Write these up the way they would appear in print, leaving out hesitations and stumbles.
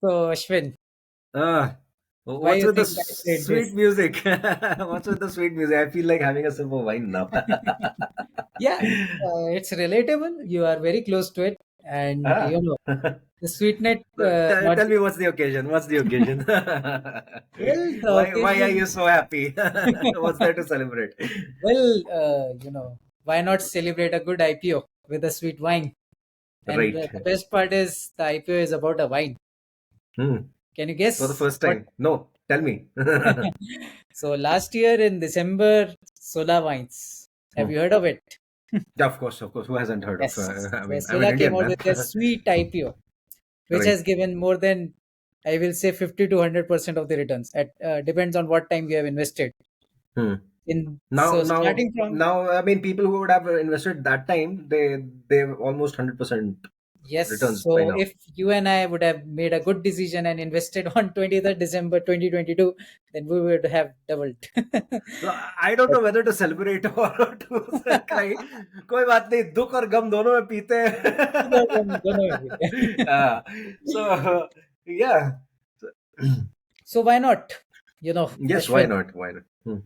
So, Ashwin, Uh, why what's you with the think I played this? sweet music? What's with the sweet music? I feel like having a sip of wine now. Yeah, it's relatable. You are very close to it, and Ah. the sweetness. So Not tell me what's the occasion? What's the occasion? well, the Why are you occasion. so happy? What's there to celebrate? Well, why not celebrate a good IPO with a sweet wine? And Right. the best part is the IPO is about a wine. Hmm. Can you For the guess first what? time. No, tell me. So last year in December, Sula Wines. Have Hmm. you heard of it? Yeah, of course, of course. Who hasn't heard of? Yes. So I'm an Sula came Indian out man. with a sweet IPO, which Right. has given more than, I will say, 50 to 100% of the returns. At depends on what time you have invested Hmm. in. Now, So now, starting from, now. I mean, people who would have invested that time, they almost 100% yes. returns by So now. if you and I would have made a good decision and invested on 20th December 2022, then we would have doubled. So I don't But know whether to celebrate or to cry. कोई बात नहीं, दुख और गम दोनों में पीते दोनों में भी हैं. थे. So yeah. So, So why not? yes, why Ashwin, not? Why not? Hmm.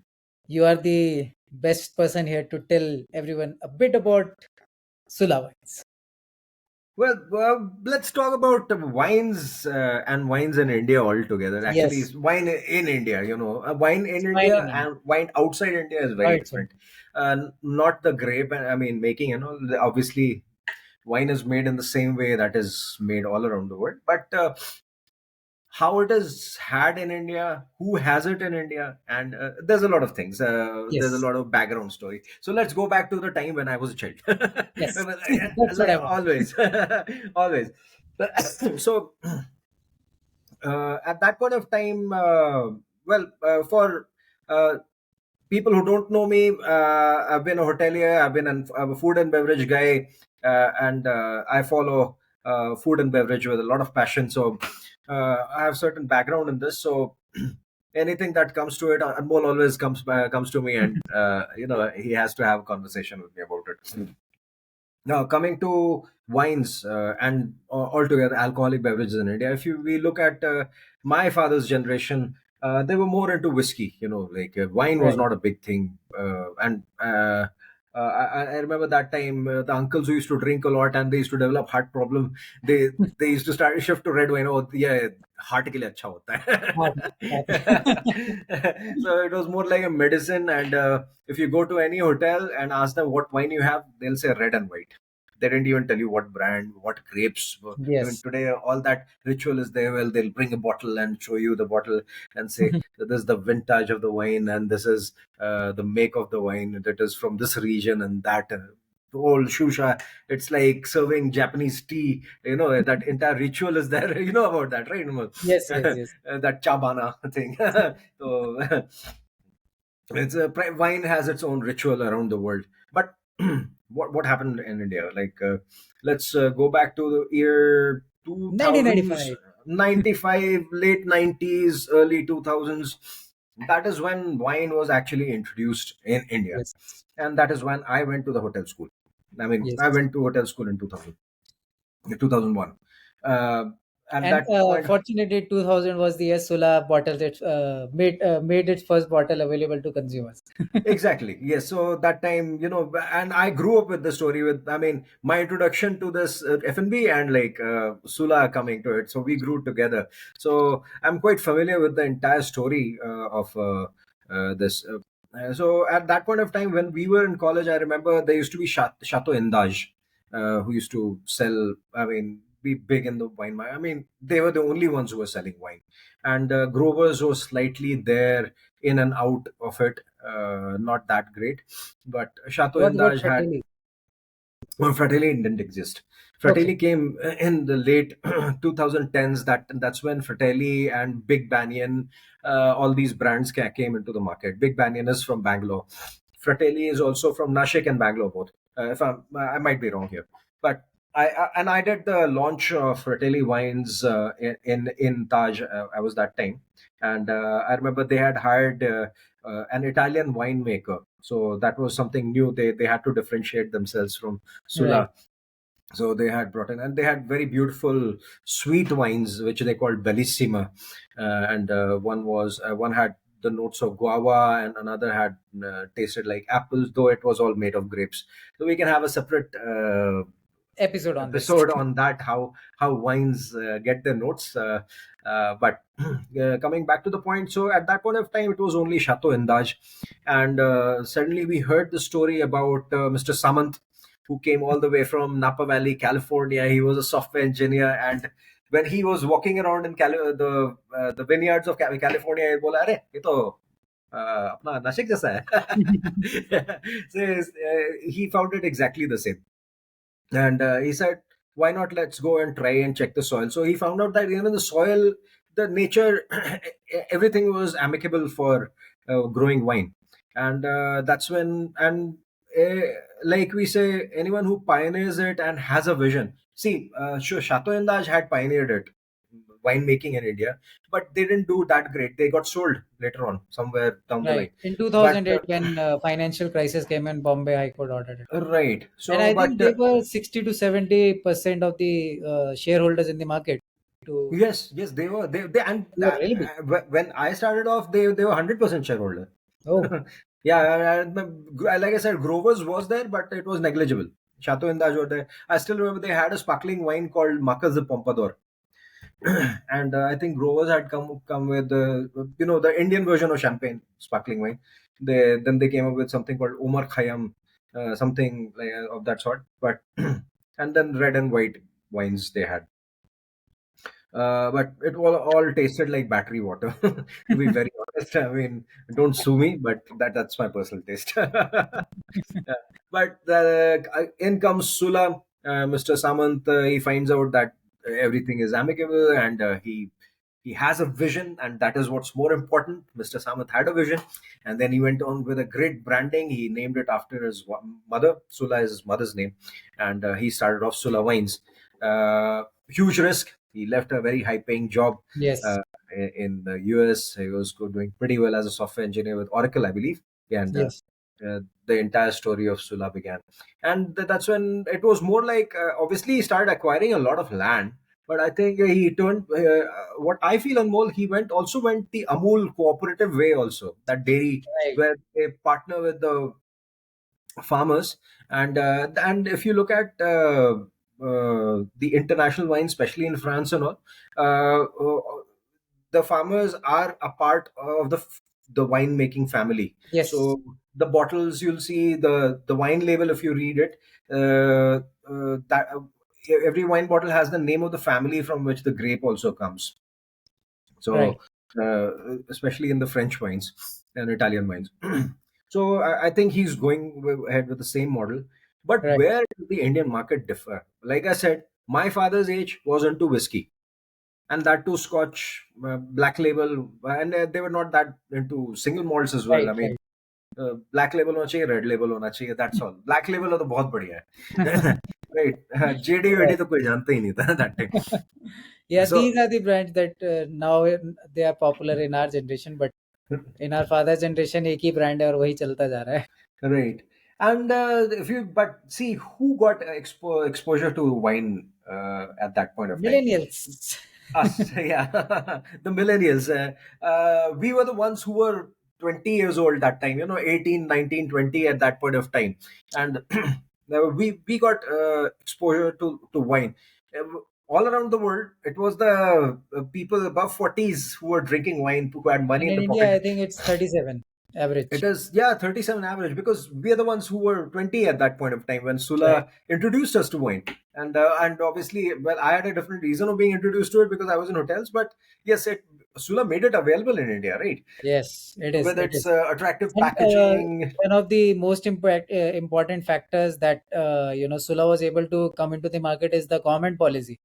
you are the best person here to tell everyone a bit about Sula Wines. Well, let's talk about wines and wines in India altogether. Actually, Yes, it's wine in India, wine in fine India in India. and wine outside India is very Right, sir. different. Not the grape, I mean, making, obviously, wine is made in the same way that is made all around the world. But how it is had in India, who has it in India, and there's a lot of things. There's a Yes, lot of background story. So let's go back to the time when I was a child. yes. That's what Like I want. always, always. So at that point of time, for people who don't know me, I've been a hotelier, I'm a food and beverage guy, and I follow food and beverage with a lot of passion. So I have certain background in this. So anything that comes to it, Anmol always comes to me, and he has to have a conversation with me about it. Now, coming to wines and altogether alcoholic beverages in India, if we look at my father's generation, they were more into whiskey. Like wine was Right. not a big thing, and I remember that time the uncles who used to drink a lot and they used to develop heart problem. They they used to start shift to red wine. Oh, yeah, heart ke liye acha hota Hard, hard. hai. So it was more like a medicine. And if you go to any hotel and ask them what wine you have, they'll say red and white. They didn't even tell you what brand, what grapes. I mean, Yes. today all that ritual is there. Well, they'll bring a bottle and show you the bottle and say, "This is the vintage of the wine, and this is the make of the wine. That is from this region and that." The whole shusha, it's like serving Japanese tea. That entire ritual is there. You know about that, right? Nirmal? Yes, yes, yes. That chabana thing. So wine has its own ritual around the world. But what happened in India? Like let's go back to the year 2000s, 1995. 95, late 90s, early 2000s. That is when wine was actually introduced in India, Yes, and that is when I went to the hotel school. I mean, I yes. went to hotel school in 2001. uh, at And that point. fortunately, 2000 was the year Sula bottled it, made its first bottle available to consumers. Exactly. Yes. So that time, and I grew up with the story I mean, my introduction to this F&B and like Sula coming to it. So we grew together. So I'm quite familiar with the entire story of this. So at that point of time, when we were in college, I remember there used to be Chateau Indage, who used to sell, I mean, be big in the wine. I mean, they were the only ones who were selling wine. And Grover's was slightly there in and out of it, not that great. But Chateau What about Indage had. Fratelli? Well, Fratelli didn't exist. Okay. Fratelli came in the late 2010s. That's when Fratelli and Big Banyan, all these brands came into the market. Big Banyan is from Bangalore. Fratelli is also from Nashik and Bangalore both. If I might be wrong here, but I did the launch of Fratelli wines in Taj. I was that time, and I remember they had hired an Italian winemaker. So that was something new. They had to differentiate themselves from Right. Sula. So they had brought in, and they had very beautiful sweet wines, which they called Bellissima, and one had the notes of guava, and another had tasted like apples, though it was all made of grapes. So we can have a separate Episode on this. episode on that, how wines get their notes. But coming back to the point, so at that point of time, it was only Chateau Indage, and suddenly we heard the story about Mr. Samant, who came all the way from Napa Valley, California. He was a software engineer, and when he was walking around in the vineyards of California, he बोला, अरे ये तो अपना नासिक जैसा है. So he found it exactly the same, and he said, why not, let's go and try and check the soil. So he found out that even the soil, the nature, everything was amicable for growing wine. And that's when, and uh, like we say, anyone who pioneers it and has a vision. See, sure, Chateau Indage had pioneered it, winemaking in India, but they didn't do that great. They got sold later on, somewhere down the line. Right. In But 2008, when financial crisis came in, Bombay High Court ordered it. right. And So, I but think they were 60 to 70% of the shareholders in the market. To yes, yes, they were. They and They were really big. when I started off, they were 100% shareholder. Oh, Yeah, like I said, Grover's was there, but it was negligible. Chateau Indage were there. I still remember they had a sparkling wine called Macas de Pompadour, and I think Grover's had come with the Indian version of champagne sparkling wine. They came up with something called Omar Khayyam, something like, of that sort. But and then red and white wines they had. But it all tasted like battery water. To be very honest, I mean, don't sue me, but that's my personal taste. Yeah. But in comes Sula, Mr. Samant. He finds out that everything is amicable, and he has a vision, and that is what's more important. Mr. Samant had a vision, and then he went on with a great branding. He named it after his mother. Sula is his mother's name, and he started off Sula Wines. Huge risk. He left a very high-paying job yes, uh, in the US. He was doing pretty well as a software engineer with Oracle, I believe. And yes, the entire story of Sula began. And that's when it was more like, obviously, he started acquiring a lot of land. But I think he turned, what I feel on mole, he also went the Amul cooperative way also, that dairy, right. where they partner with the farmers. And if you look at the international wine, especially in France and all, the farmers are a part of the winemaking family. Yes, So the bottles, you'll see the wine label, if you read it, that every wine bottle has the name of the family from which the grape also comes. right, So especially in the French wines and Italian wines. So I think he's going ahead with the same model. But right. where does the Indian market differ? Like I said, my father's age was into whiskey, and that too Scotch, Black Label, and they were not that into single malts as well. Right, I mean, right. Black Label होना चाहिए, Red Label होना चाहिए. That's all. Black Label तो बहुत बढ़िया है. Right? JD वेडी Right. तो कोई जानता ही नहीं था that time. Yeah, So these are the brands that now they are popular in our generation, but in our father's generation एक ही brand है और वही चलता जा रहा है. right. And if you, but see, who got exposure to wine at that point of time? Millennials. Us, yeah. The millennials. We were the ones who were 20 years old that time, 18, 19, 20 at that point of time. And we got exposure to wine. All around the world, it was the people above 40s who were drinking wine, who had money And in in the India, pocket. I think it's 37 It average. is, yeah, 37 average, because we are the ones who were 20 at that point of time when Right. Sula introduced us to wine. And obviously, well, I had a different reason of being introduced to it because I was in hotels, but yes, Sula made it available in India, right? Yes, it is. With It its is. attractive And packaging. one of the most important factors that Sula was able to come into the market is the government policy.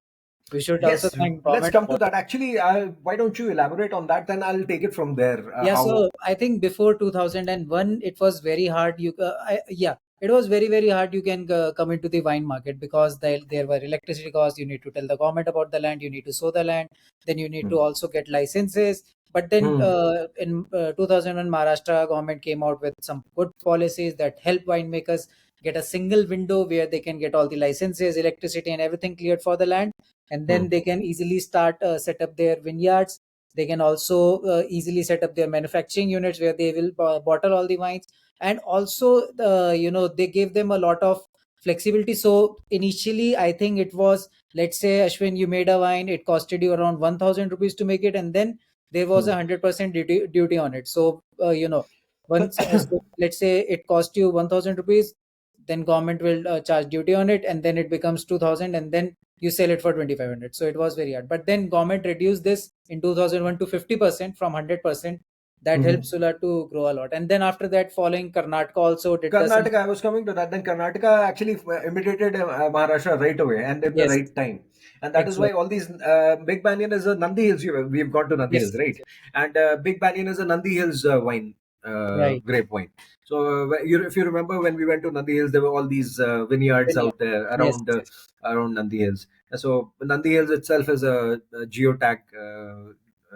We should also Yes, thank let's government come to for. that. Actually, why don't you elaborate on that? Then I'll take it from there. Yeah, How? so I think before 2001, it was very hard. Yeah, it was very, very hard. You can come into the wine market because there were electricity costs. You need to tell the government about the land. You need to sow the land. Then you need to Hmm. also get licenses. But then Hmm. in 2001, Maharashtra government came out with some good policies that help winemakers. get a single window where they can get all the licenses, electricity, and everything cleared for the land, and then Hmm. they can easily start set up their vineyards. They can also easily set up their manufacturing units where they will bottle all the wines. And also, they gave them a lot of flexibility. So initially, I think it was, let's say, Ashwin, you made a wine, it costed you around 1,000 rupees to make it, and then there was Hmm. 100% duty on it. So once, so let's say it cost you 1,000 rupees, then government will charge duty on it, and then it becomes 2,000, and then you sell it for 2,500. So it was very hard, but then government reduced this in 2001 to 50% from 100%. That helped Hmm. Sula to grow a lot. And then after that, following, Karnataka also did the same. Karnataka, I was coming to that. Then Karnataka actually imitated Maharashtra right away and at the Yes, right time. And that is why exactly. all these Big Banyan is a Nandi Hills. We've gone to Nandi Yes, Hills, right? yes, And Big Banyan is a Nandi Hills wine, right. grape wine. So if you remember when we went to Nandi Hills, there were all these vineyards Vineyard. out there Yes, yes, around Nandi Hills. So Nandi Hills itself is a geotag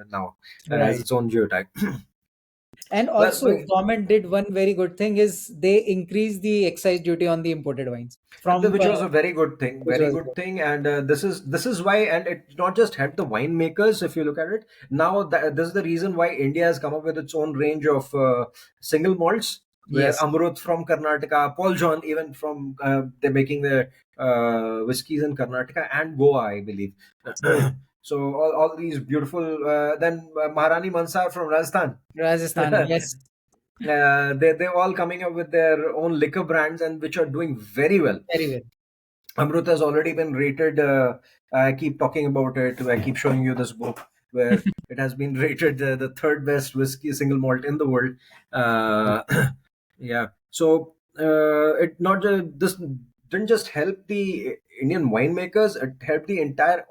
now, has right. its own geotag. And Well, also, government did one very good thing is they increased the excise duty on the imported wines from which was a very good thing, which very was good good. thing. And this is why, and it not just helped the winemakers. If you look at it now, this is the reason why India has come up with its own range of single malts, where Yes, Amrut from Karnataka, Paul John even from they're making their whiskeys in Karnataka and Goa, I believe. true. So all these beautiful, then Maharani Mansar from Rajasthan. Rajasthan, yes, They're all coming up with their own liquor brands, and which are doing very well. very well. Amrut has already been rated. I keep talking about it. I keep showing you this book where it has been rated the third best whiskey single malt in the world. Uh, yeah. So it not this didn't just help the Indian winemakers. It helped the entire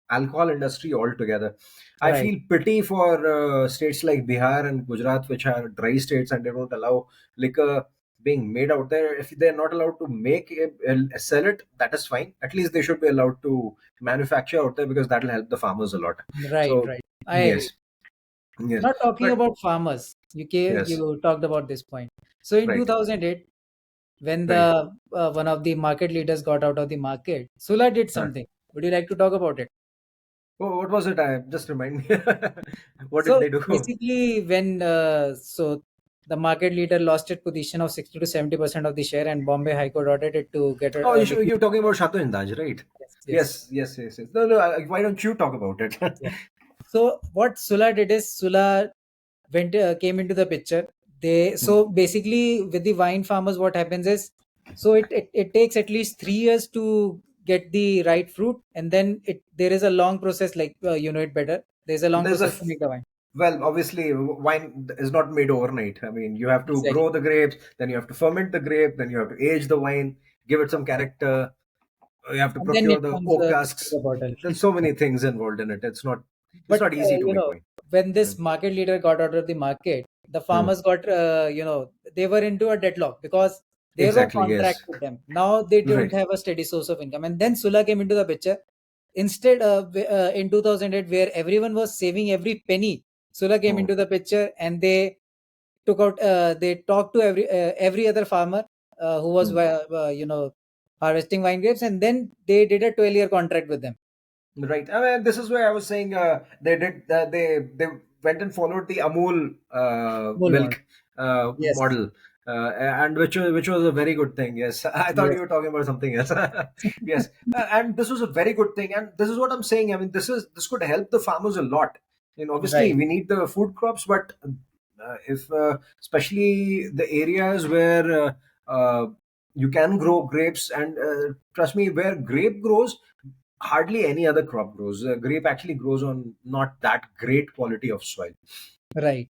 alcohol industry altogether. I Right, feel pity for states like Bihar and Gujarat, which are dry states and they don't allow liquor being made out there. If they're not allowed to make it, sell it, that is fine. At least they should be allowed to manufacture out there because that will help the farmers a lot. right, So right. I agree. yes, yes, Not talking but about farmers, yes, you talked about this point. So in right, 2008, when right. the one of the market leaders got out of the market, Sula did Huh. something. Would you like to talk about it? Oh, what was it? Just remind me. What did So they do? basically, when the market leader lost its position of 60 to 70% of the share, and Bombay High Court ordered it to get Oh, liquid. you're talking about Chateau Indaj, right? Yes, yes, Yes, yes, yes, yes. No, no. Why don't you talk about it? yeah. So what Sula did is Sula came into the picture. They Hmm. So basically with the wine farmers, what happens is, so it takes at least 3 years to get the right fruit, and then there is a long process, like you know it better. There's a long There's a process to make the wine. Well, obviously, wine is not made overnight. I mean, you have to Exactly. grow the grapes, then you have to ferment the grape, then you have to age the wine, give it some character. You have to And then procure it the comes oak to casks. the bottle. There's so many things involved in it. It's But not easy to make wine. when Yeah. this market leader got out of the market, the Hmm. farmers got they were into a deadlock because there were Exactly. contracts Yes. with them. Now they don't Right. have a steady source of income, and then Sula came into the picture. Instead, in 2008, where everyone was saving every penny, Sula came Hmm. into the picture, and they talked to every other farmer who was Hmm. harvesting wine grapes, and then they did a 12-year contract with them. Right. I mean, this is where I was saying they went and followed the Amul Whole malt. milk Yes, model, and which was a very good thing. Yes, I thought yes, you were talking about something else. Yes, and this was a very good thing, and this is what I'm saying. I mean, this could help the farmers a lot. And obviously, right, we need the food crops, but if especially the areas where you can grow grapes, and trust me, where grape grows hardly any other crop grows. Grape actually grows on not that great quality of soil. right,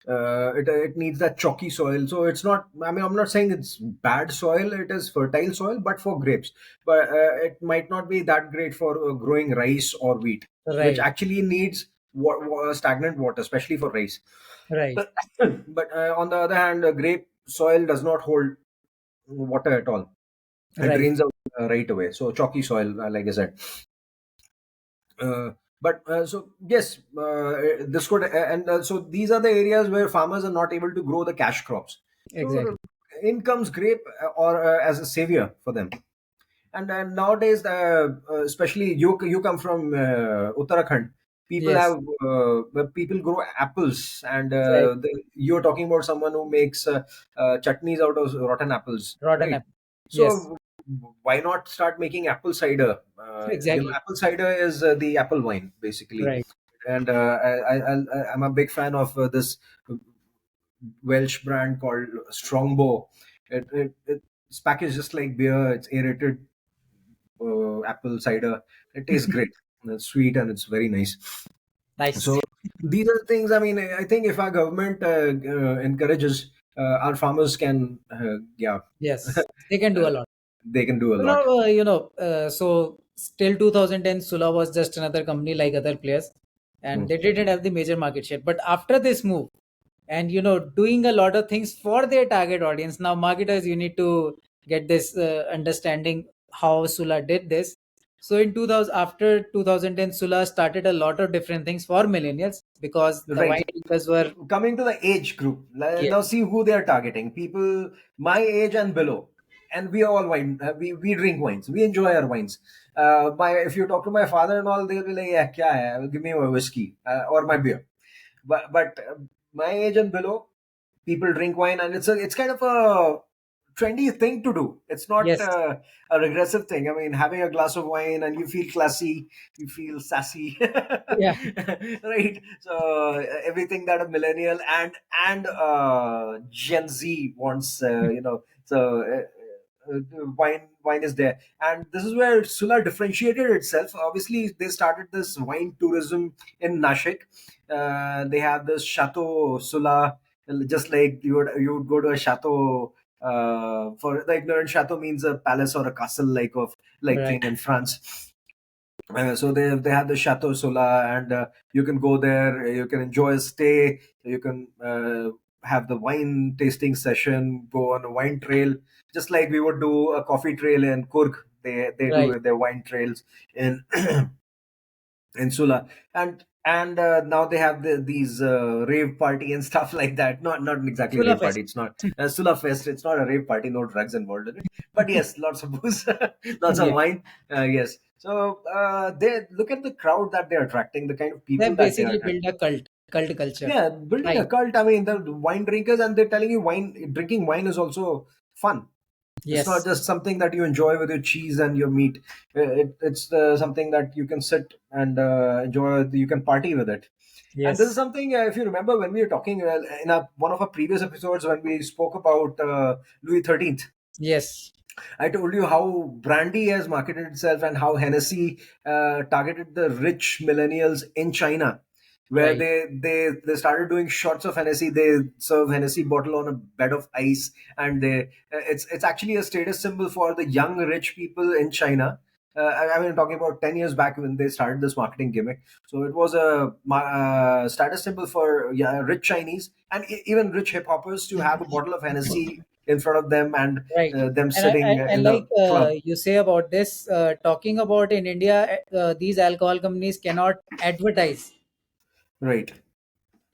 It needs that chalky soil. So it's not. I mean, I'm not saying it's bad soil. It is fertile soil, but for grapes. But it might not be that great for growing rice or wheat, which right, actually needs stagnant water, especially for rice. right, But on the other hand, grape soil does not hold water at all. It right, drains out right away. So chalky soil, like I said. Uh, but so yes, this could and so these are the areas where farmers are not able to grow the cash crops. So exactly. in comes grape, or as a savior for them. And nowadays, especially you come from Uttarakhand. People Yes. have people grow apples, and Right. you're talking about someone who makes chutneys out of rotten apples, Rotten right? apple. Yes. So why not start making apple cider? Exactly. Apple cider is the apple wine, basically. Right. And I'm a big fan of this Welsh brand called Strongbow. It's packaged just like beer. It's aerated apple cider. It tastes great. It's sweet and it's very nice. Nice. So these are the things. I mean, I think if our government encourages, our farmers can, yeah, Yes. They can do a lot. they can do a lot. So till 2010, Sula was just another company like other players, Hmm. and they didn't have the major market share. But after this move, and doing a lot of things for their target audience, now marketers, you need to get this understanding how Sula did this. So in 2000, after 2010, Sula started a lot of different things for millennials because the wine Right. drinkers were, Coming to the age group, yeah, now see who they are targeting. People my age and below, and we are all wine. We drink wines. We enjoy our wines. My If you talk to my father and all, they'll be like, "Yeah, kya hai? Give me my whiskey or my beer." But my age and below, people drink wine, and it's kind of a trendy thing to do. It's not yes, a regressive thing. I mean, having a glass of wine and you feel classy, you feel sassy, yeah, right? So everything that a millennial and Gen Z wants, so. Wine is there, and this is where Sula differentiated itself. Obviously, they started this wine tourism in Nashik. They have this Chateau Sula, just like you would go to a chateau. For the ignorant, chateau means a palace or a castle like right, thing in France. So they have the Chateau Sula, and you can go there. You can enjoy a stay. You can have the wine tasting session. Go on a wine trail, just like we would do a coffee trail in Kurg. They right. do their wine trails in in Sula, and now they have these rave party and stuff like that. Not exactly Sula rave Fest. party. It's not Sula Fest. It's not a rave party. No drugs involved in it. But yes, lots of booze, lots of Yeah. wine. Yes. So they look at the crowd that they're attracting, the kind of They people that they are basically build attracting. a cult culture. Yeah, building a Right. cult. I mean, the wine drinkers, and they're telling you drinking wine is also fun. It's not Yes. just something that you enjoy with your cheese and your meat. It's something that you can sit and enjoy. You can party with it. And this is Yes. something, if you remember, when we were talking in one of our previous episodes when we spoke about Louis XIII. Yes. I told you how Brandy has marketed itself and how Hennessy targeted the rich millennials in China, where Right. they started doing shots of Hennessy. They serve Hennessy bottle on a bed of ice, and it's actually a status symbol for the young rich people in China. I mean, talking about 10 years back when they started this marketing gimmick. So it was a status symbol for, yeah, rich Chinese and even rich hip hoppers to have a bottle of Hennessy in front of them, and Right. them And sitting I in like a club. you say about this, talking about in India, these alcohol companies cannot advertise. Right.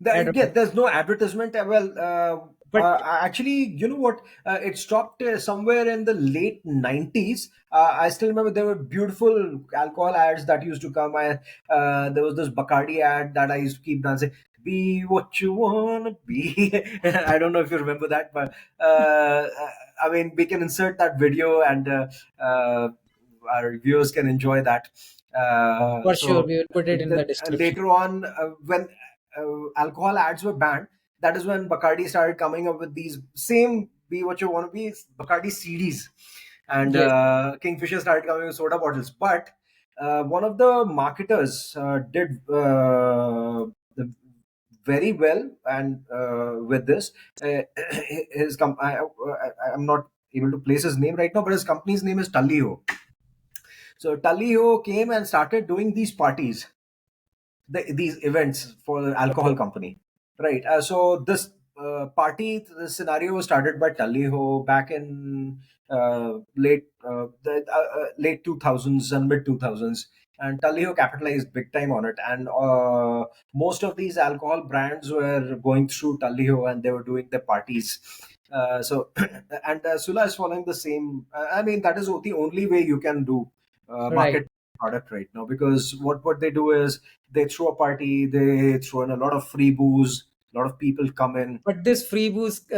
Yeah, Advertise. there's no advertisement. But Actually, you know what? It stopped somewhere in the late 90s. I still remember there were beautiful alcohol ads that used to come. There was this Bacardi ad that I used to keep dancing. Be what you wanna be. I don't know if you remember that, but I mean, we can insert that video, and uh, our viewers can enjoy that. for sure, So we will put it in the description. later on, when alcohol ads were banned, that is when Bacardi started coming up with these same "Be What You Want to Be" Bacardi CDs, and Yes. Kingfisher started coming with soda bottles. But one of the marketers did very well, and with this, his I'm not able to place his name right now, but his company's name is Tallio. So Tallio came and started doing these parties, these events for the alcohol Okay. company, right? So this scenario was started by Tallyho back in late 2000s and mid 2000s, and Tallyho capitalized big time on it, and most of these alcohol brands were going through Tallyho, and they were doing their parties. So and Sula is following the same. I mean, that is the only way you can do Right. market product right now, because what they do is they throw a party, they throw in a lot of free booze, a lot of people come in. But this free boost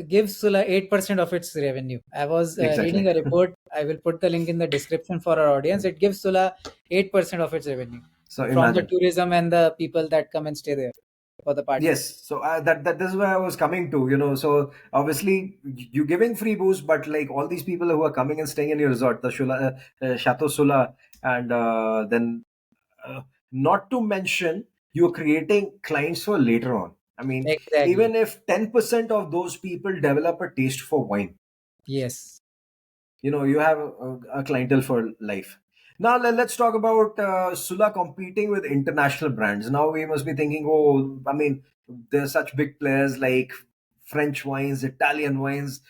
gives Sula 8% of its revenue. I was reading Exactly. a report. I will put the link in the description for our audience. It gives Sula 8% of its revenue So from the imagine. tourism and the people that come and stay there for the party. Yes, so that this is where I was coming to. So obviously you giving free boost, but like all these people who are coming and staying in your resort, the Chateau Sula, and then uh, not to mention you're creating clients for later on. I mean, Exactly. even if 10% of those people develop a taste for wine, Yes. you have a clientele for life. Now let's talk about Sula competing with international brands. Now we must be thinking, oh, I mean, there's such big players like French wines, Italian wines,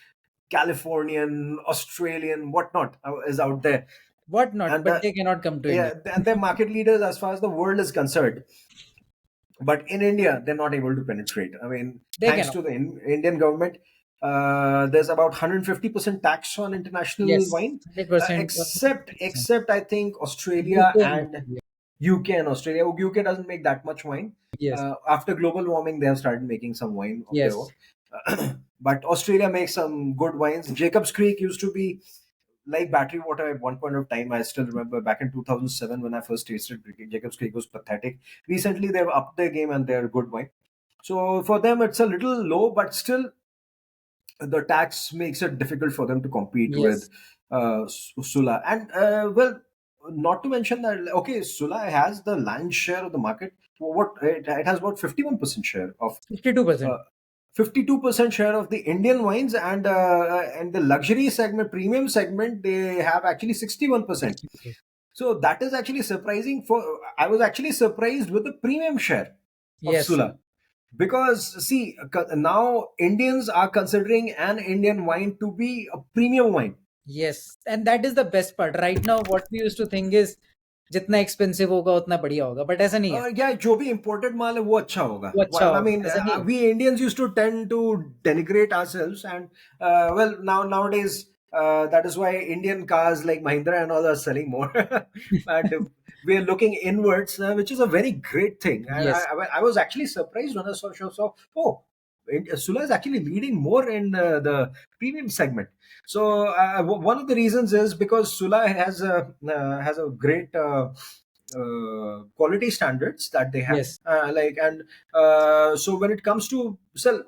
Californian, Australian, whatnot is out there. What not? And But they cannot come to India. yeah, and they're market leaders as far as the world is concerned. But in India, they're not able to penetrate. I mean, They thanks cannot. to the Indian government, there's about 150% tax on international Yes. wine, 100%. except I think Australia UK and and Australia. UK and Australia. UK doesn't make that much wine. Yes. After global warming, they have started making some wine of their own. Yes. But Australia makes some good wines. Jacob's Creek used to be like battery water at one point of time. I still remember back in 2007 when I first tasted Jacob's Creek was pathetic. Recently, they've upped their game and they're good wine. So for them, it's a little low, but still, the tax makes it difficult for them to compete with Yes. Sula. And well, not to mention that, okay, Sula has the lion's share of the market. What it has about 51% share of 52%. uh, 52% share of the Indian wines, and the luxury segment, premium segment, they have actually 61%. 60%. So that is actually surprising. I was actually surprised with the premium share of Yes. Sula, because see, now Indians are considering an Indian wine to be a premium wine. Yes. And that is the best part. Right now, what we used to think is जितना expensive होगा उतना बढ़िया होगा but ऐसा नहीं है Yeah, जो भी imported माल है वो अच्छा होगा. वो अच्छा I होगा mean, ऐसा नहीं है we Indians used to tend to denigrate ourselves, and well, nowadays that is why Indian cars like Mahindra and all are selling more, and we are looking inwards, which is a very great thing. And yes I was actually surprised when I saw oh, Sula is actually leading more in the premium segment. So one of the reasons is because Sula has a great quality standards that they have. yes And so when it comes to sell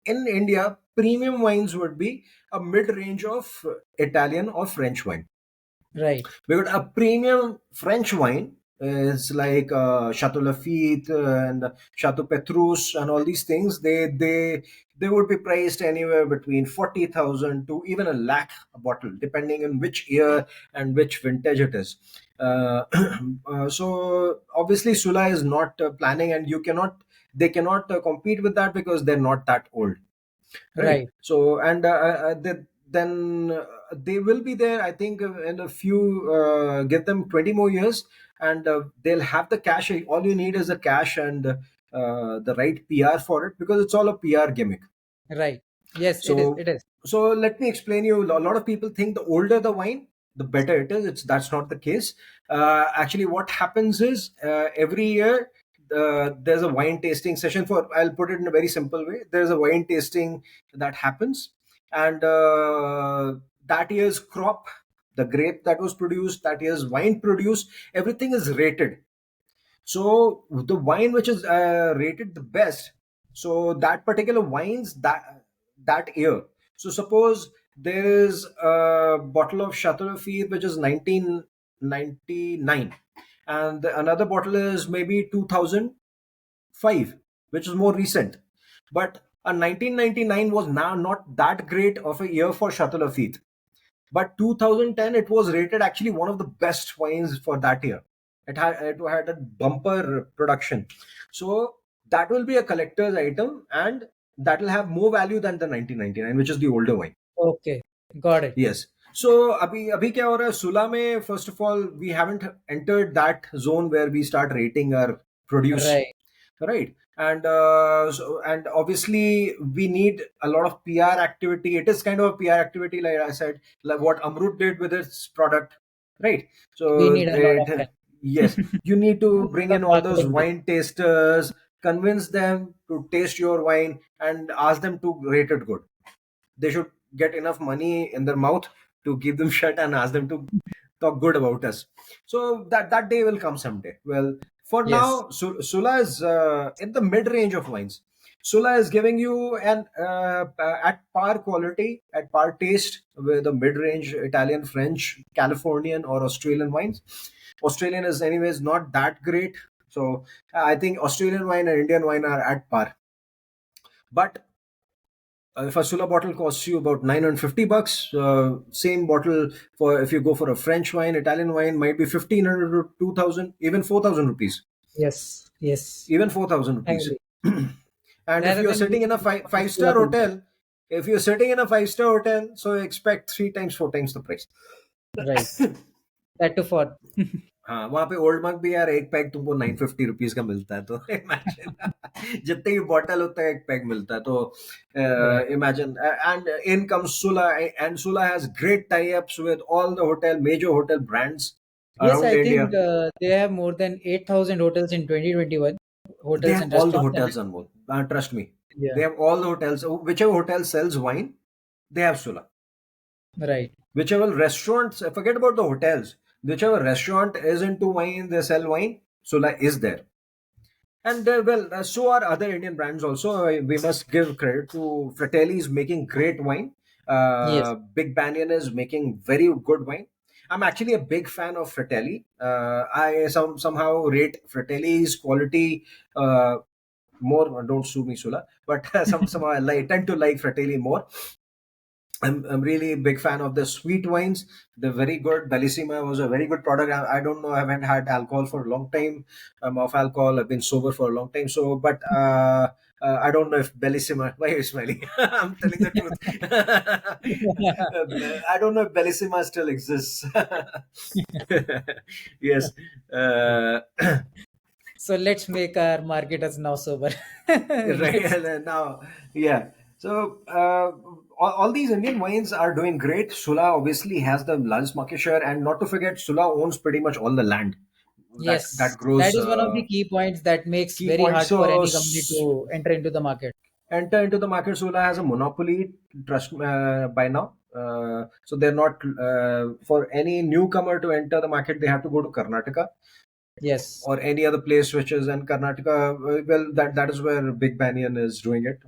in India, premium wines would be a mid range of Italian or French wine. right We got a premium French wine. It's like Chateau Lafite and Chateau Petrus and all these things. They would be priced anywhere between 40,000 to even a lakh a bottle, depending on which year and which vintage it is. Uh, so obviously Sula is not planning, and they cannot compete with that because they're not that old, right? right So and then they will be there, I think, in a few, give them 20 more years, and they'll have the cash. All you need is the cash and the right PR for it, because it's all a PR gimmick. right yes it is So it is so let me explain you. A lot of people think the older the wine, the better it is. That's not the case. Actually, what happens is every year there's a wine tasting session. For I'll put it in a very simple way. There's a wine tasting that happens, and that year's crop, the grape that was produced, that year's wine produced, everything is rated. So the wine which is rated the best, so that particular wines that year. So suppose there is a bottle of Chateau Lafite which is 1999, and another bottle is maybe 2005, which is more recent. But a 1999 was now not that great of a year for Chateau Lafite, but 2010 it was rated actually one of the best wines for that year. It had a bumper production. So that will be a collector's item, and that will have more value than the 1999, which is the older wine. okay got it Yes. So अभी अभी क्या हो रहा है सुला में? First of all, we haven't entered that zone where we start rating our produce, right right? And obviously we need a lot of PR activity. It is kind of a PR activity, like I said, like what Amrut did with its product, right? We So need a lot of it, help. yes, you need A to lot bring of in all those marketing help. wine tasters, convince them to taste your wine, and ask them to rate it good. They should get enough money in their mouth to keep them shut and ask them to talk good about us. So that day will come someday. Well, for Yes. now, Sula is in the mid range of wines. Sula is giving you an at par quality, at par taste with the mid range Italian, French, Californian, or Australian wines. Australian is anyways not that great. So I think Australian wine and Indian wine are at par. But if a Sula bottle costs you about 950 bucks, same bottle for if you go for a French wine, Italian wine might be 1,500 to 2,000, even 4,000 rupees, Yes. Yes. even 4,000 I rupees. agree. And if Rather you're than sitting in a using five Sula star filter. hotel, if you're sitting in a five-star hotel, so expect three times, four times the price. Right. That too for. हाँ, वहाँ पे old मग भी यार एक pack तुमको 950 rupees का मिलता है, तो इमेजिन जितने की बॉटल होता है एक पैक मिलता है, तो Right. Imagine. And in comes Sula, and Sula has great tie ups with all the hotel major hotel brands Yes, around I India. think they have more than 8,000 hotels in 2021. They Hotels have and all the restaurants. And hotels on board. Trust me, they yeah. have all the hotels. Whichever hotel sells wine, they have Sula. Right. Whichever restaurants, forget about the hotels. Whichever restaurant is into wine, they sell wine. Sula is there. And so are other Indian brands also. We must give credit to Fratelli is making great wine. Yes. Big Banyan is making very good wine. I'm actually a big fan of Fratelli. I somehow rate Fratelli's quality more. Don't sue me, Sula, but somehow tend to like Fratelli more. I'm really a big fan of the sweet wines. They're very good. Bellissima was a very good product. I don't know. I haven't had alcohol for a long time. I'm off alcohol. I've been sober for a long time. So, but I don't know if Bellissima. Why are you smiling? I'm telling the truth. I don't know if Bellissima still exists. Yes. Uh, So let's make our marketers now sober. right. Let's. And then now, yeah. So all these Indian wines are doing great. Sula obviously has the largest market share, and not to forget, Sula owns pretty much all the land that Yes, that grows. is one of the key points that makes Key very points. hard for So any company to enter into the market. enter into the market. Sula has a monopoly. Trust by now. So they're not for any newcomer to enter the market. They have to go to Karnataka Yes. or any other place which is in Karnataka. Well, that is where Big Banyan is doing it.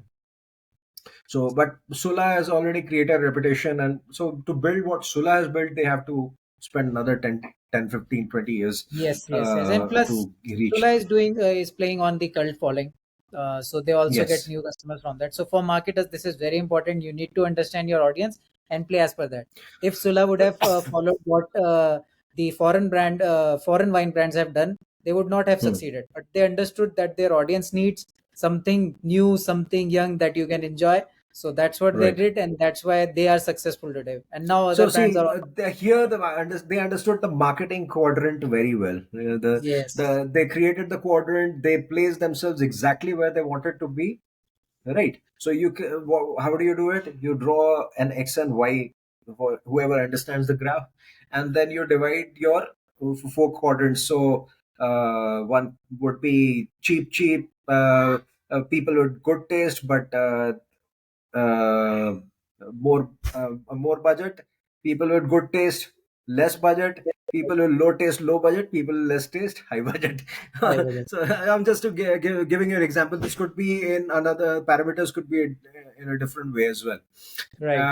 So, but Sula has already created a reputation, and so to build what Sula has built, they have to spend another 10, 10, 15, 20 years Yes, yes, yes. And plus, to reach. Sula is playing on the cult following. So they also get Yes, new customers from that. So for marketers, this is very important. You need to understand your audience and play as per that. If Sula would have followed what the foreign wine brands have done, they would not have hmm, succeeded. But they understood that their audience needs something new, something young that you can enjoy. So that's what they right. did, and that's why they are successful today. And now So other brands see, are also. here they understood the marketing quadrant very well. Yes, They created the quadrant. They placed themselves exactly where they wanted to be. Right. So how do you do it? You draw an x and y for whoever understands the graph, and then you divide your four quadrants. So one would be cheap, people with good taste, but uh, more budget. People with good taste, less budget. People with low taste, low budget. People with less taste, high budget. I budget. So I'm just to giving you an example. This could be in another parameters could be in a different way as well. Right.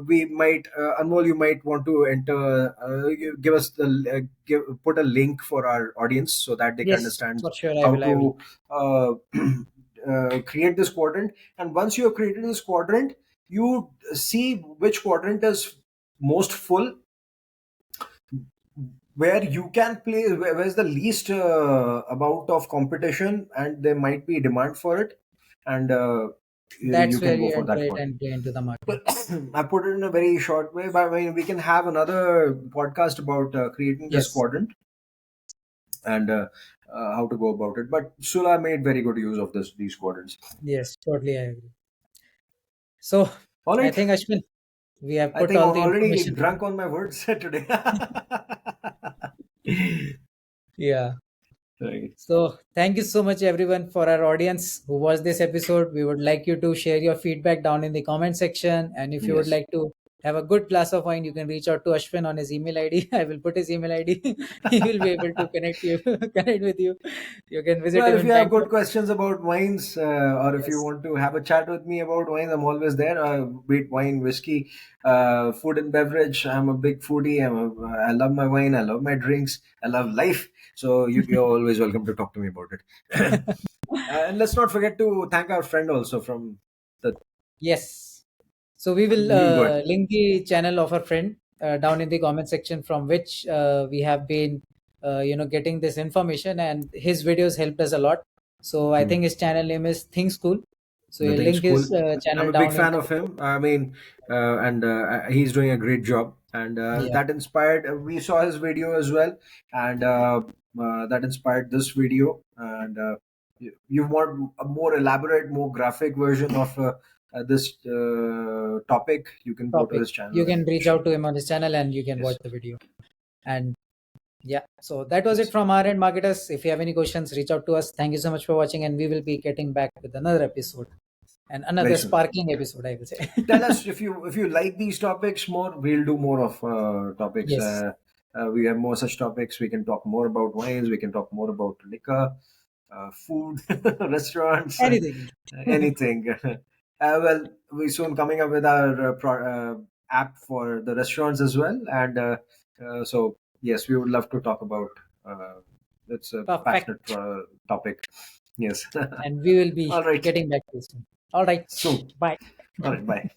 We might Anmol, you might want to enter. Give us put a link for our audience so that they can Yes, understand for sure. I how will. I will. to create this quadrant. And once you have created this quadrant, you see which quadrant is most full, where you can play, where's the least amount of competition, and there might be demand for it, and you That's can where go you for enter that it one. and play into the market. I put it in a very short way, but I mean, we can have another podcast about creating this Yes. quadrant, and how to go about it. But Sula made very good use of these quadrants. Yes, totally I agree. So All I right. think Ashwin, we have I put think all I'm the already information. drunk on my words today. Yeah. Right. So thank you so much everyone for our audience who watched this episode. We would like you to share your feedback down in the comment section. And if you would Yes. like to have a good glass of wine, you can reach out to Ashwin on his email ID. I will put his email ID. He will be able to connect you, connect with you. You can visit Well, him if in you have good Bangalore. questions about wines, or if you Yes. want to have a chat with me about wines, I'm always there. Be it wine, whiskey, food and beverage. I'm a big foodie. I love my wine. I love my drinks. I love life. So you're always welcome to talk to me about it. And let's not forget to thank our friend also from the. Yes. So we will You go ahead. link the channel of our friend down in the comment section from which we have been, getting this information, and his videos helped us a lot. So I think Hmm. his channel name is Think School. So you Nothing's link cool. his I'm channel a big down in fan of him. I mean, and he's doing a great job. And yeah, that inspired. We saw his video as well, and that inspired this video. And you want a more elaborate, more graphic version of this topic, you can go to topic. his channel You can and reach check. out to him on his channel and you can watch Yes, the video. And yeah, so that was it yes, from our end, marketers. If you have any questions, reach out to us. Thank you so much for watching, and we will be getting back with another episode and very another soon. sparkling episode, I will say. Tell us if you like these topics more. We'll do more of topics. Yes, We have more such topics. We can talk more about wines. We can talk more about liquor, food, restaurants, anything. anything. Well, we soon coming up with our app for the restaurants as well, and so yes, we would love to talk about. Uh, it's a passionate Perfect. topic. Yes. And we will be All right. getting back to you soon. All right. Soon. Bye. All right. Bye.